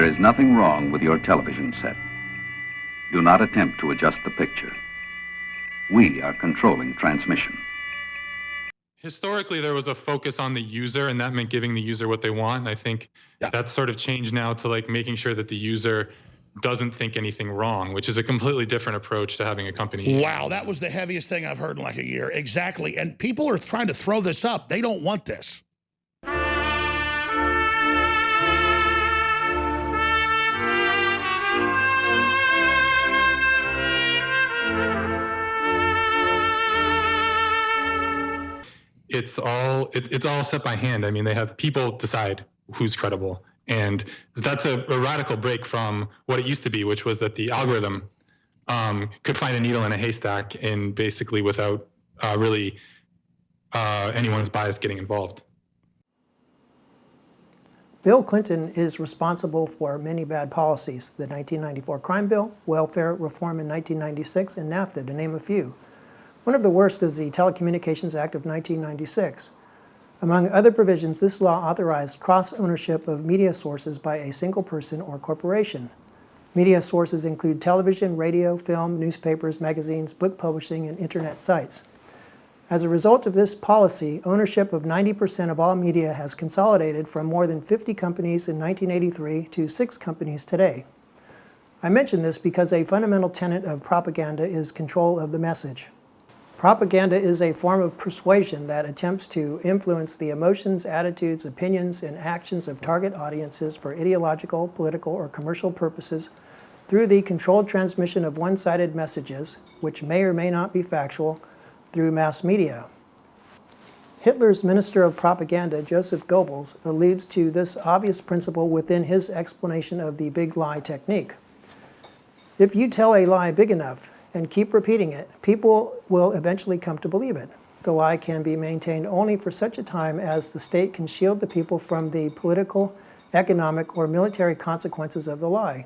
There is nothing wrong with your television set. Do not attempt to adjust the picture. We are controlling transmission. Historically, there was a focus on the user, and that meant giving the user what they want. And I think that's sort of changed now to like making sure that the user doesn't think anything wrong, which is a completely different approach to having a company. Wow, that was the heaviest thing I've heard in like a year. Exactly. And people are trying to throw this up. They don't want this. It's all set by hand. I mean, they have people decide who's credible. And that's a radical break from what it used to be, which was that the algorithm could find a needle in a haystack and basically without really anyone's bias getting involved. Bill Clinton is responsible for many bad policies: the 1994 crime bill, welfare reform in 1996, and NAFTA, to name a few. One of the worst is the Telecommunications Act of 1996. Among other provisions, this law authorized cross-ownership of media sources by a single person or corporation. Media sources include television, radio, film, newspapers, magazines, book publishing, and internet sites. As a result of this policy, ownership of 90% of all media has consolidated from more than 50 companies in 1983 to 6 companies today. I mention this because a fundamental tenet of propaganda is control of the message. Propaganda is a form of persuasion that attempts to influence the emotions, attitudes, opinions, and actions of target audiences for ideological, political, or commercial purposes through the controlled transmission of one-sided messages, which may or may not be factual, through mass media. Hitler's Minister of Propaganda, Joseph Goebbels, alludes to this obvious principle within his explanation of the big lie technique. If you tell a lie big enough and keep repeating it, people will eventually come to believe it. The lie can be maintained only for such a time as the state can shield the people from the political, economic, or military consequences of the lie.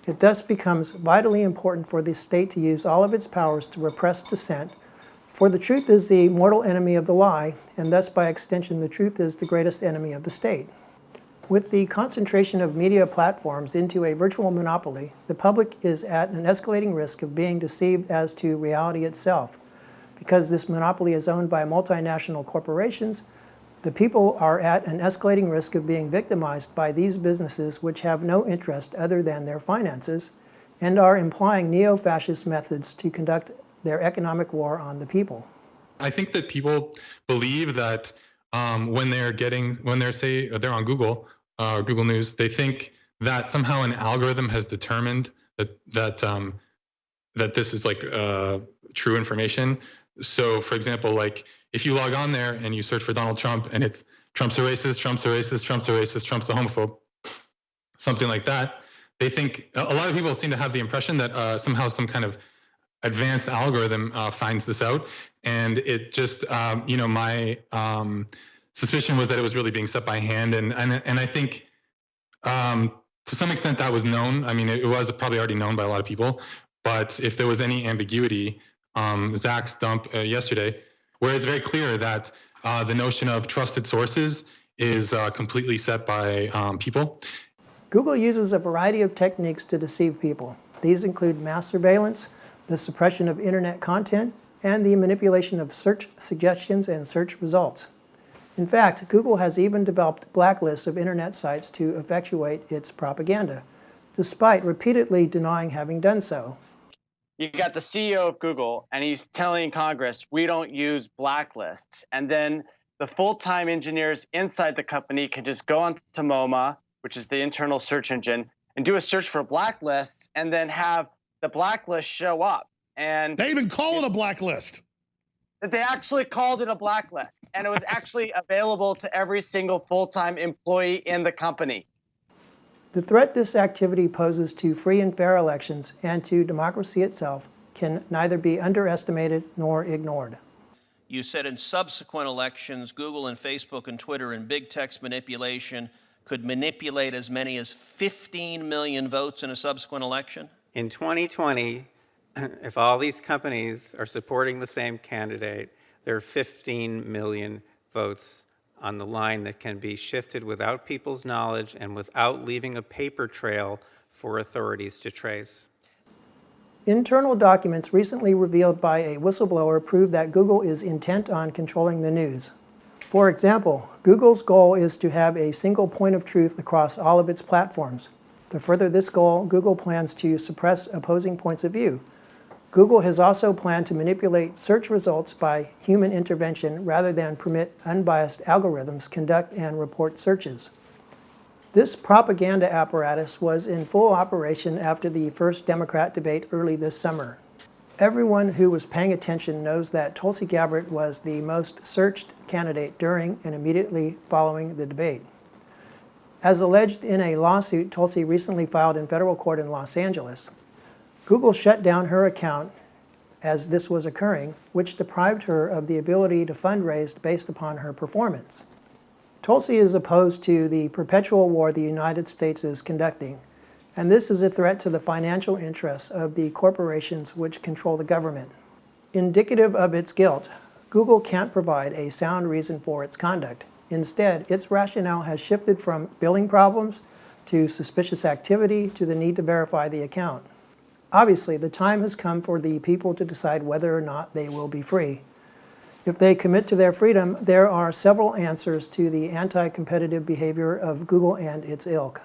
It thus becomes vitally important for the state to use all of its powers to repress dissent, for the truth is the mortal enemy of the lie, and thus by extension the truth is the greatest enemy of the state. With the concentration of media platforms into a virtual monopoly, the public is at an escalating risk of being deceived as to reality itself. Because this monopoly is owned by multinational corporations, the people are at an escalating risk of being victimized by these businesses which have no interest other than their finances and are employing neo-fascist methods to conduct their economic war on the people. I think that people believe that when they're on Google Google News, they think that somehow an algorithm has determined that this is like true information. So, for example, like if you log on there and you search for Donald Trump and it's Trump's a racist, Trump's a racist, Trump's a racist, Trump's a homophobe, something like that, they think a lot of people seem to have the impression that somehow some kind of advanced algorithm finds this out, and it just my suspicion was that it was really being set by hand, and I think to some extent that was known. I mean, it was probably already known by a lot of people, but if there was any ambiguity, Zach's dump yesterday, where it's very clear that the notion of trusted sources is completely set by people. Google uses a variety of techniques to deceive people. These include mass surveillance, the suppression of internet content, and the manipulation of search suggestions and search results. In fact, Google has even developed blacklists of internet sites to effectuate its propaganda, despite repeatedly denying having done so. You got the CEO of Google, and he's telling Congress, we don't use blacklists. And then the full-time engineers inside the company can just go onto MoMA, which is the internal search engine, and do a search for blacklists, and then have the blacklist show up. And they even call it a blacklist. They actually called it a blacklist, and it was actually available to every single full-time employee in the company. The threat this activity poses to free and fair elections and to democracy itself can neither be underestimated nor ignored. You said in subsequent elections, Google and Facebook and Twitter and big text manipulation could manipulate as many as 15 million votes in a subsequent election? In 2020, if all these companies are supporting the same candidate, there are 15 million votes on the line that can be shifted without people's knowledge and without leaving a paper trail for authorities to trace. Internal documents recently revealed by a whistleblower prove that Google is intent on controlling the news. For example, Google's goal is to have a single point of truth across all of its platforms. To further this goal, Google plans to suppress opposing points of view. Google has also planned to manipulate search results by human intervention rather than permit unbiased algorithms conduct and report searches. This propaganda apparatus was in full operation after the first Democrat debate early this summer. Everyone who was paying attention knows that Tulsi Gabbard was the most searched candidate during and immediately following the debate. As alleged in a lawsuit Tulsi recently filed in federal court in Los Angeles, Google shut down her account as this was occurring, which deprived her of the ability to fundraise based upon her performance. Tulsi is opposed to the perpetual war the United States is conducting, and this is a threat to the financial interests of the corporations which control the government. Indicative of its guilt, Google can't provide a sound reason for its conduct. Instead, its rationale has shifted from billing problems to suspicious activity to the need to verify the account. Obviously, the time has come for the people to decide whether or not they will be free. If they commit to their freedom, there are several answers to the anti-competitive behavior of Google and its ilk.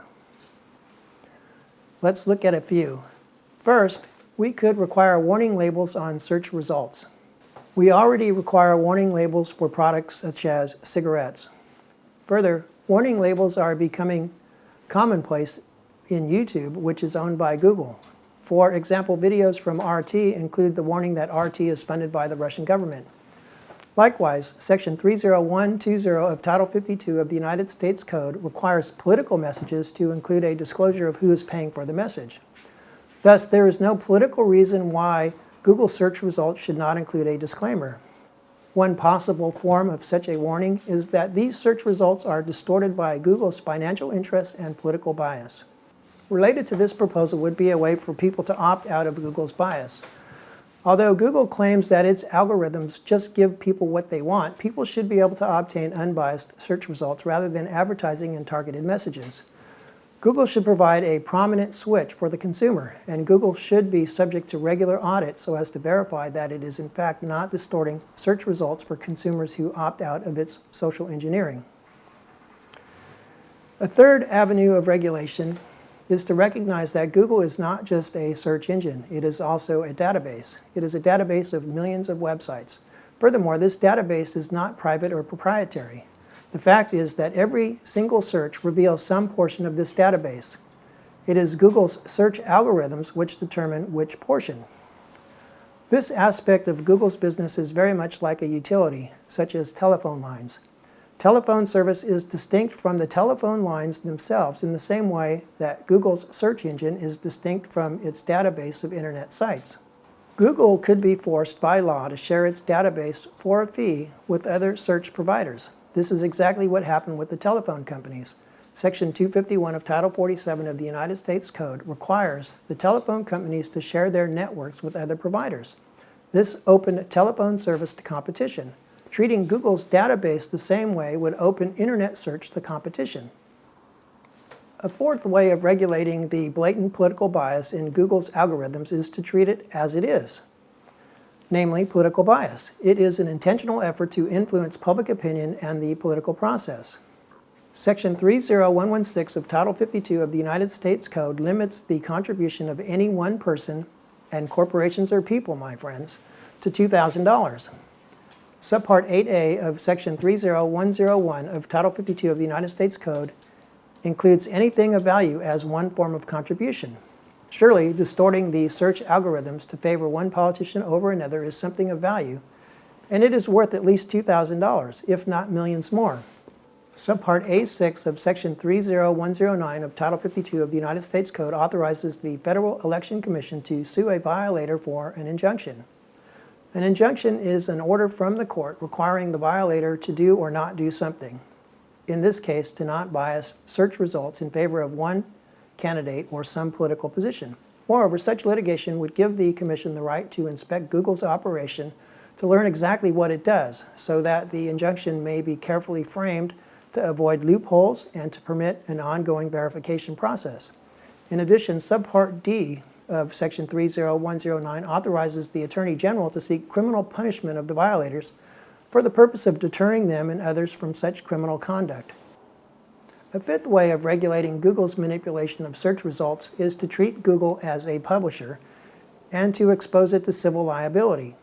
Let's look at a few. First, we could require warning labels on search results. We already require warning labels for products such as cigarettes. Further, warning labels are becoming commonplace in YouTube, which is owned by Google. For example, videos from RT include the warning that RT is funded by the Russian government. Likewise, Section 30120 of Title 52 of the United States Code requires political messages to include a disclosure of who is paying for the message. Thus, there is no political reason why Google search results should not include a disclaimer. One possible form of such a warning is that these search results are distorted by Google's financial interests and political bias. Related to this proposal would be a way for people to opt out of Google's bias. Although Google claims that its algorithms just give people what they want, people should be able to obtain unbiased search results rather than advertising and targeted messages. Google should provide a prominent switch for the consumer, and Google should be subject to regular audit so as to verify that it is in fact not distorting search results for consumers who opt out of its social engineering. A third avenue of regulation is to recognize that Google is not just a search engine, it is also a database. It is a database of millions of websites. Furthermore, this database is not private or proprietary. The fact is that every single search reveals some portion of this database. It is Google's search algorithms which determine which portion. This aspect of Google's business is very much like a utility, such as telephone lines. Telephone service is distinct from the telephone lines themselves in the same way that Google's search engine is distinct from its database of internet sites. Google could be forced by law to share its database for a fee with other search providers. This is exactly what happened with the telephone companies. Section 251 of Title 47 of the United States Code requires the telephone companies to share their networks with other providers. This opened telephone service to competition. Treating Google's database the same way would open internet search to competition. A fourth way of regulating the blatant political bias in Google's algorithms is to treat it as it is, namely political bias. It is an intentional effort to influence public opinion and the political process. Section 30116 of Title 52 of the United States Code limits the contribution of any one person, and corporations are people, my friends, to $2,000. Subpart 8A of Section 30101 of Title 52 of the United States Code includes anything of value as one form of contribution. Surely, distorting the search algorithms to favor one politician over another is something of value, and it is worth at least $2,000, if not millions more. Subpart A6 of Section 30109 of Title 52 of the United States Code authorizes the Federal Election Commission to sue a violator for an injunction. An injunction is an order from the court requiring the violator to do or not do something. In this case, to not bias search results in favor of one candidate or some political position. Moreover, such litigation would give the Commission the right to inspect Google's operation to learn exactly what it does so that the injunction may be carefully framed to avoid loopholes and to permit an ongoing verification process. In addition, Subpart D of Section 30109 authorizes the Attorney General to seek criminal punishment of the violators for the purpose of deterring them and others from such criminal conduct. A fifth way of regulating Google's manipulation of search results is to treat Google as a publisher and to expose it to civil liability.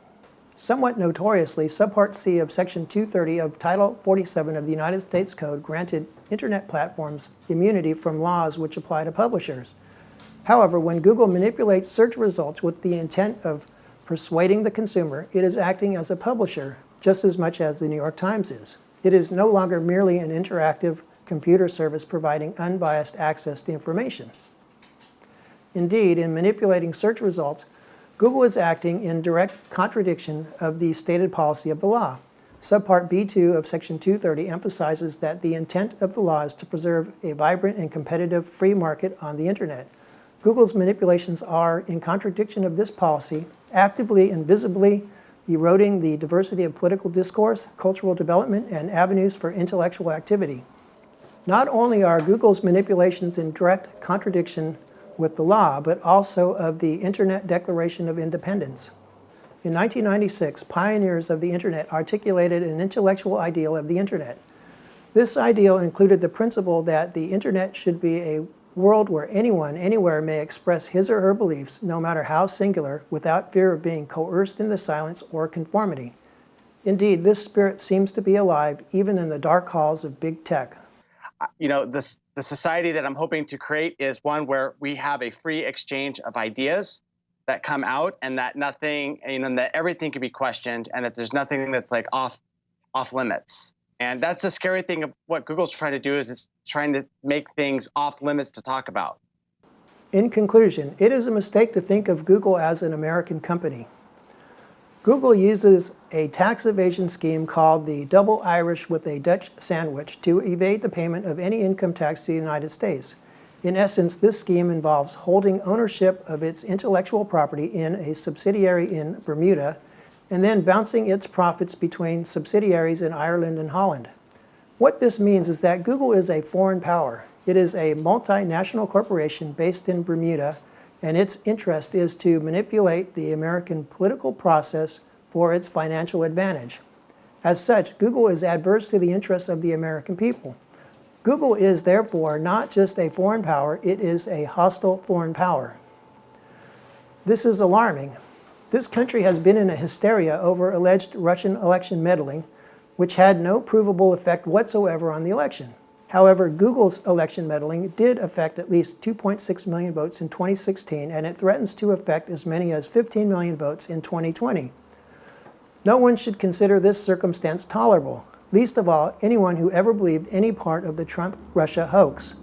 Somewhat notoriously, Subpart C of Section 230 of Title 47 of the United States Code granted Internet platforms immunity from laws which apply to publishers. However, when Google manipulates search results with the intent of persuading the consumer, it is acting as a publisher just as much as the New York Times is. It is no longer merely an interactive computer service providing unbiased access to information. Indeed, in manipulating search results, Google is acting in direct contradiction of the stated policy of the law. Subpart B2 of Section 230 emphasizes that the intent of the law is to preserve a vibrant and competitive free market on the Internet. Google's manipulations are in contradiction of this policy, actively and visibly eroding the diversity of political discourse, cultural development, and avenues for intellectual activity. Not only are Google's manipulations in direct contradiction with the law, but also of the Internet Declaration of Independence. In 1996, pioneers of the Internet articulated an intellectual ideal of the Internet. This ideal included the principle that the Internet should be a world where anyone, anywhere may express his or her beliefs, no matter how singular, without fear of being coerced into silence or conformity. Indeed, this spirit seems to be alive even in the dark halls of big tech. You know, the society that I'm hoping to create is one where we have a free exchange of ideas that come out, and that nothing, that everything can be questioned, and that there's nothing that's like off limits. And that's the scary thing of what Google's trying to do, is it's trying to make things off limits to talk about. In conclusion, it is a mistake to think of Google as an American company. Google uses a tax evasion scheme called the double Irish with a Dutch sandwich to evade the payment of any income tax to the United States. In essence, this scheme involves holding ownership of its intellectual property in a subsidiary in Bermuda and then bouncing its profits between subsidiaries in Ireland and Holland. What this means is that Google is a foreign power. It is a multinational corporation based in Bermuda, and its interest is to manipulate the American political process for its financial advantage. As such, Google is adverse to the interests of the American people. Google is therefore not just a foreign power, it is a hostile foreign power. This is alarming. This country has been in a hysteria over alleged Russian election meddling, which had no provable effect whatsoever on the election. However, Google's election meddling did affect at least 2.6 million votes in 2016, and it threatens to affect as many as 15 million votes in 2020. No one should consider this circumstance tolerable, least of all anyone who ever believed any part of the Trump-Russia hoax.